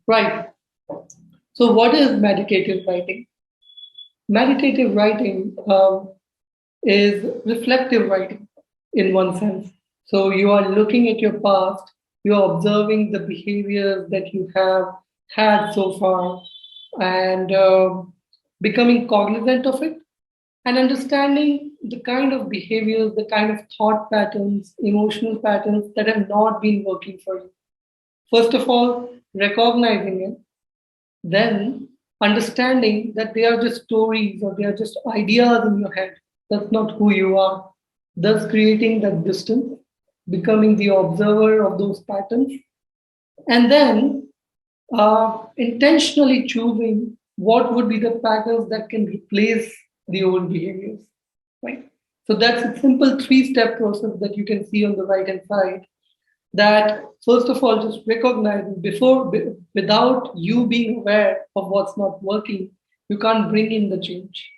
Right. So, what is meditative writing? Meditative writing is reflective writing in one sense. So, you are looking at your past, you are observing the behaviors that you have had so far, and becoming cognizant of it and understanding the kind of behaviors, the kind of thought patterns, emotional patterns that have not been working for you. First of all, recognizing it, then understanding that they are just stories or they are just ideas in your head. That's not who you are. Thus, creating that distance, becoming the observer of those patterns, and then intentionally choosing what would be the patterns that can replace the old behaviors. Right. So that's a simple three-step process that you can see on the right hand side, that first of all just recognizing without you being aware of what's not working, you can't bring in the change,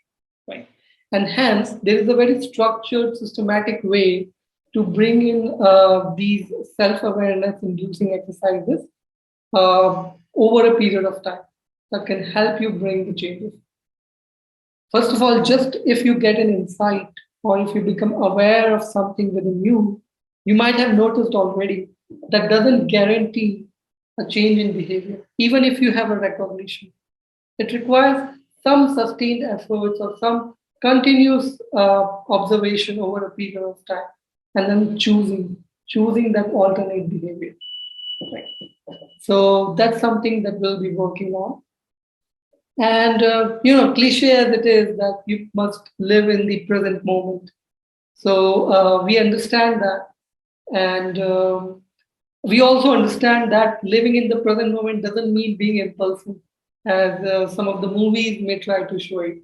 right? And hence there is a very structured systematic way to bring in these self-awareness inducing exercises over a period of time that can help you bring the changes. First of all, just if you get an insight or if you become aware of something within you, you might have noticed already that doesn't guarantee a change in behavior, even if you have a recognition. It requires some sustained efforts or some continuous observation over a period of time, and then choosing that alternate behavior. Right. So that's something that we'll be working on. And, cliche as it is, that you must live in the present moment. So we understand that. And we also understand that living in the present moment doesn't mean being impulsive, as some of the movies may try to show it.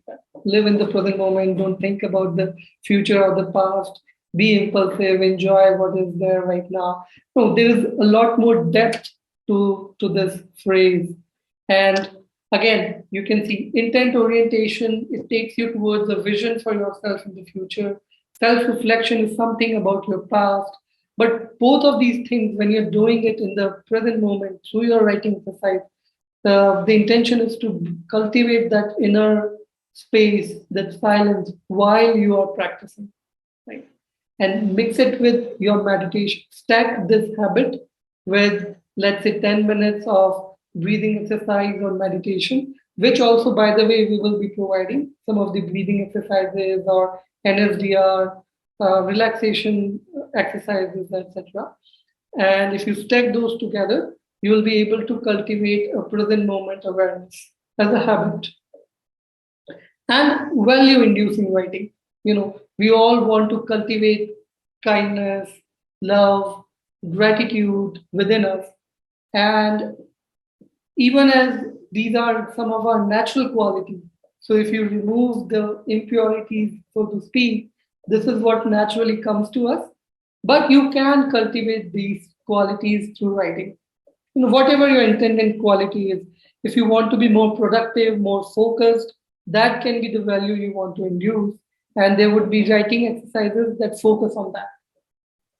Live in the present moment, don't think about the future or the past, be impulsive, enjoy what is there right now. No, there is a lot more depth to this phrase. And again, you can see intent orientation, it takes you towards a vision for yourself in the future. Self reflection is something about your past. But both of these things, when you're doing it in the present moment through your writing exercise, the intention is to cultivate that inner space, that silence while you are practicing, right? And mix it with your meditation. Stack this habit with, let's say, 10 minutes of breathing exercise or meditation, which also, by the way, we will be providing some of the breathing exercises or NSDR, relaxation exercises, etc. And if you stack those together, you will be able to cultivate a present moment awareness as a habit. And value inducing writing. We all want to cultivate kindness, love, gratitude within us. And even as these are some of our natural qualities, so if you remove the impurities, so to speak, this is what naturally comes to us. But you can cultivate these qualities through writing. Whatever your intended quality is, if you want to be more productive, more focused, that can be the value you want to induce. And there would be writing exercises that focus on that.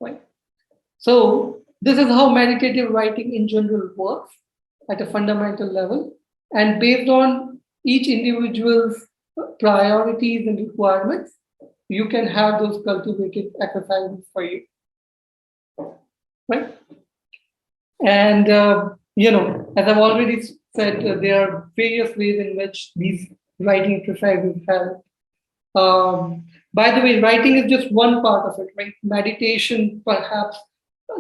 Right? So, this is how meditative writing in general works at a fundamental level. And based on each individual's priorities and requirements, you can have those cultivated exercises for you. Right? And, as I've already said, there are various ways in which these writing exercises help. By the way, writing is just one part of it, right? Meditation, perhaps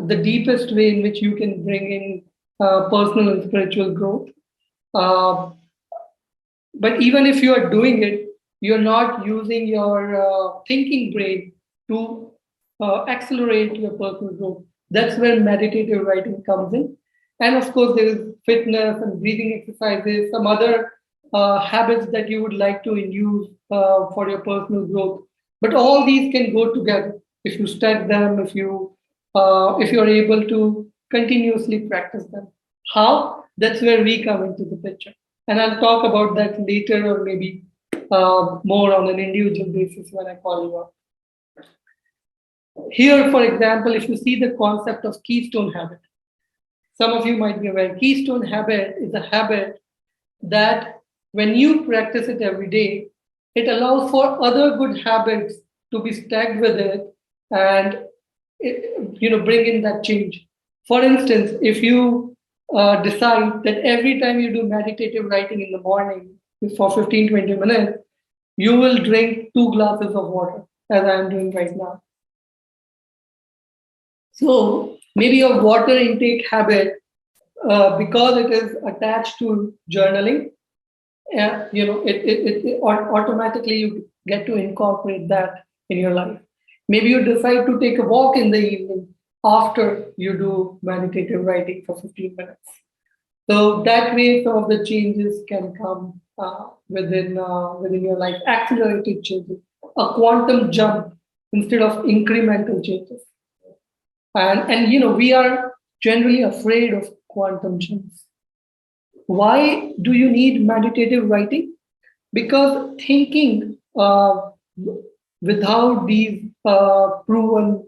the deepest way in which you can bring in personal and spiritual growth. Uh, but even if you are doing it, you're not using your thinking brain to accelerate your personal growth. That's where meditative writing comes in. And of course, there is fitness and breathing exercises, some other habits that you would like to induce for your personal growth. But all these can go together if you stack them, if you're able to continuously practice them. How? That's where we come into the picture. And I'll talk about that later or maybe more on an individual basis when I call you up. Here, for example, if you see the concept of keystone habit. some of you might be aware, keystone habit is a habit that when you practice it every day, it allows for other good habits to be stacked with it and bring in that change. For instance, if you decide that every time you do meditative writing in the morning for 15-20 minutes, you will drink 2 glasses of water, as I am doing right now. So maybe your water intake habit, because it is attached to journaling, automatically you get to incorporate that in your life. Maybe you decide to take a walk in the evening after you do meditative writing for 15 minutes. So that way, some of the changes can come within your life, accelerated changes, a quantum jump instead of incremental changes. And we are generally afraid of quantum jumps. Why do you need meditative writing? Because thinking without these proven,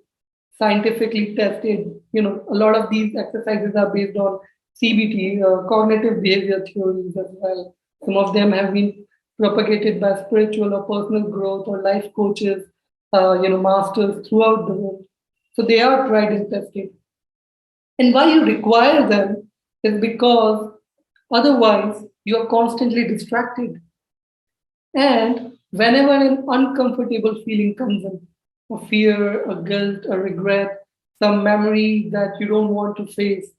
scientifically tested, a lot of these exercises are based on CBT, cognitive behavior theories as well. Some of them have been propagated by spiritual or personal growth or life coaches, masters throughout the world. So they are tried and tested. And why you require them is because otherwise you are constantly distracted. And whenever an uncomfortable feeling comes in, a fear, a guilt, a regret, some memory that you don't want to face,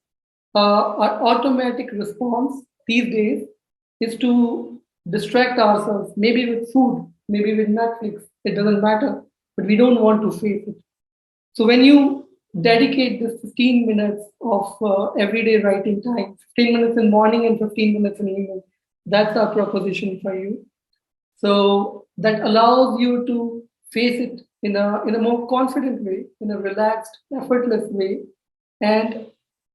our automatic response these days is to distract ourselves, maybe with food, maybe with Netflix, it doesn't matter, but we don't want to face it. So when you dedicate this 15 minutes of everyday writing time, 15 minutes in morning and 15 minutes in evening, that's our proposition for you. So that allows you to face it in a more confident way, in a relaxed, effortless way, and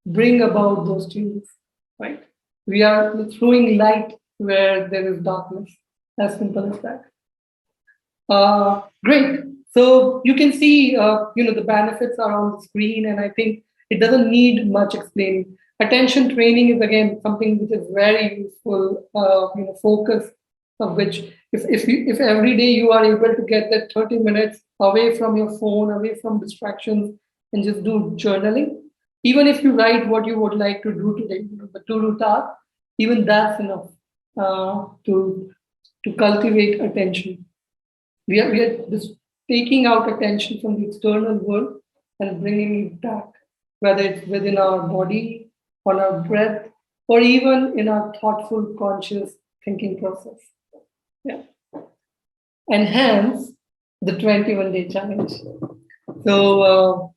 bring about those changes, right? We are throwing light where there is darkness, as simple as that. Great. So you can see, the benefits are on the screen, and I think it doesn't need much explaining. Attention training is again something which is very useful. Focus of which, if every day you are able to get that 30 minutes away from your phone, away from distractions, and just do journaling, even if you write what you would like to do today, the to-do task, even that's enough to cultivate attention. We are just taking out attention from the external world and bringing it back, whether it's within our body, on our breath, or even in our thoughtful, conscious thinking process. Yeah. And hence the 21-day challenge. So,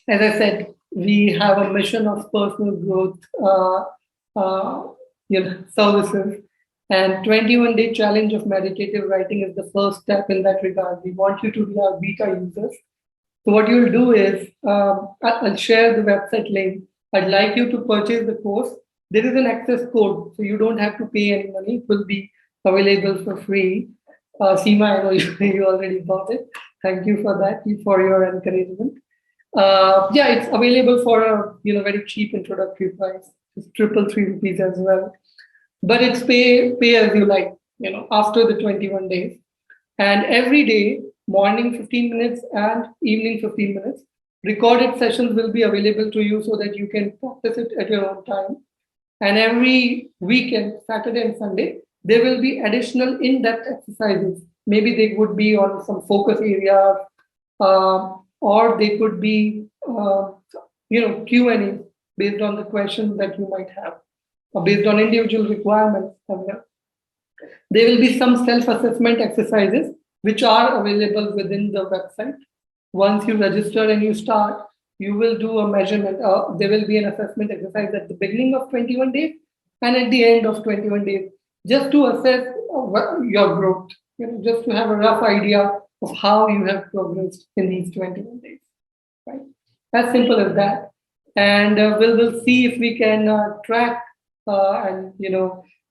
as I said, we have a mission of personal growth services. And 21-day challenge of meditative writing is the first step in that regard. We want you to be our beta users. So what you'll do is, I'll share the website link. I'd like you to purchase the course. There is an access code, so you don't have to pay any money. It will be available for free. Seema, I know you already bought it. Thank you for that, for your encouragement. It's available for a very cheap introductory price. It's 333 rupees as well. But it's pay as you like, after the 21 days. And every day, morning 15 minutes and evening 15 minutes, recorded sessions will be available to you so that you can practice it at your own time. And every weekend, Saturday and Sunday, there will be additional in-depth exercises. Maybe they would be on some focus areas, or they could be, Q&A based on the questions that you might have, or based on individual requirements. There will be some self-assessment exercises which are available within the website. Once you register and you start, you will do a measurement. There will be an assessment exercise at the beginning of 21 days and at the end of 21 days, just to assess your growth, just to have a rough idea of how you have progressed in these 21 days. Right? As simple as that. And we'll see if we can track and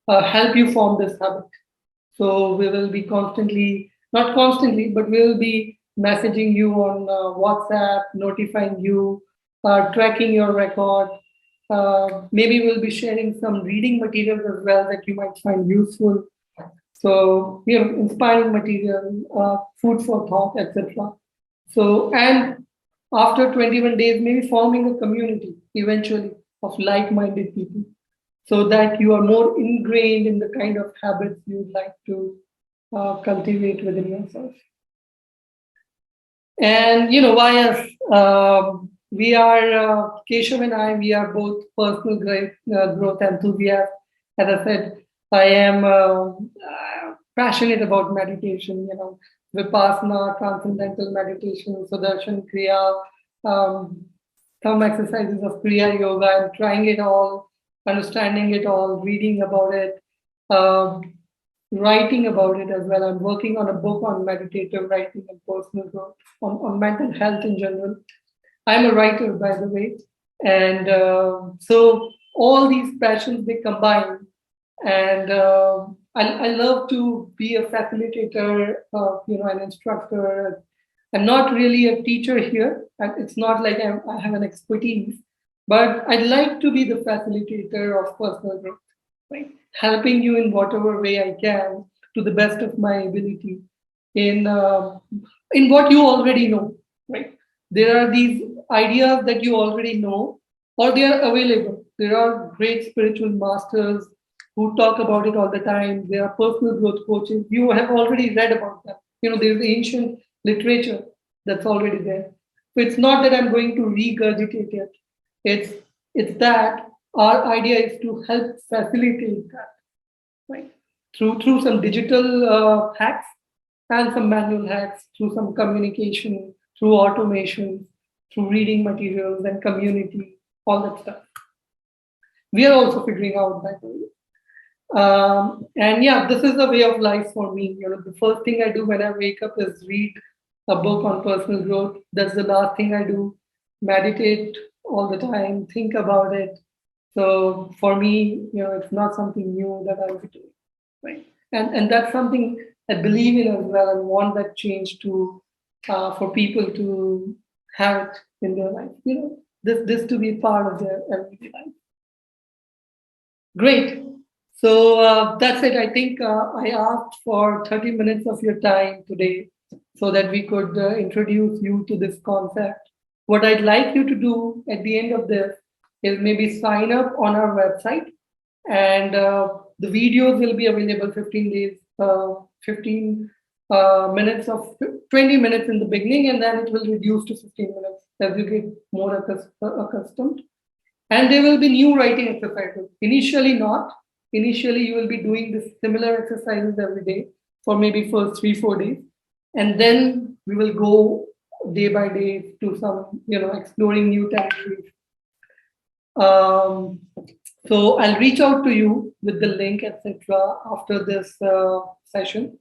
help you form this habit. So we will be not constantly, but we will be messaging you on WhatsApp, notifying you, tracking your record, Maybe we'll be sharing some reading materials as well that you might find useful. So, inspiring material, food for thought, etc. So, and after 21 days, maybe forming a community eventually of like minded people so that you are more ingrained in the kind of habits you'd like to cultivate within yourself. And why us? We are Keshav and I. We are both personal growth enthusiasts. As I said, I am passionate about meditation. Vipassana, transcendental meditation, Sudarshan Kriya, um, some exercises of Kriya Yoga. I'm trying it all, understanding it all, reading about it. Um, Writing about it as well. I'm working on a book on meditative writing and personal growth, on mental health in general. I'm a writer, by the way. And so all these passions, they combine. And I love to be a facilitator, an instructor. I'm not really a teacher here. It's not like I have an expertise, but I'd like to be the facilitator of personal growth, right? Helping you in whatever way I can to the best of my ability in what you already know, right? There are these ideas that you already know, or they are available. There are great spiritual masters who talk about it all the time. There are personal growth coaches. You have already read about them. There's ancient literature that's already there. So it's not that I'm going to regurgitate it. It's that our idea is to help facilitate that, right? Through some digital hacks and some manual hacks, through some communication, through automation, through reading materials and community, all that stuff. We are also figuring out that. And yeah, this is the way of life for me. The first thing I do when I wake up is read a book on personal growth. That's the last thing I do. Meditate all the time, think about it. So for me, it's not something new that I'll be doing, right? And that's something I believe in as well, and want that change to for people to have it in their life. This to be part of their everyday life. Great. So that's it. I think I asked for 30 minutes of your time today so that we could introduce you to this concept. What I'd like you to do at the end of this is maybe sign up on our website, and the videos will be available 15 days, 15 minutes of 20 minutes in the beginning, and then it will reduce to 15 minutes as you get more accustomed. And there will be new writing exercises. Initially, not. Initially, you will be doing this similar exercises every day for maybe first 3-4 days. And then we will go day by day to some, exploring new territories. So I'll reach out to you with the link, etc. after this session.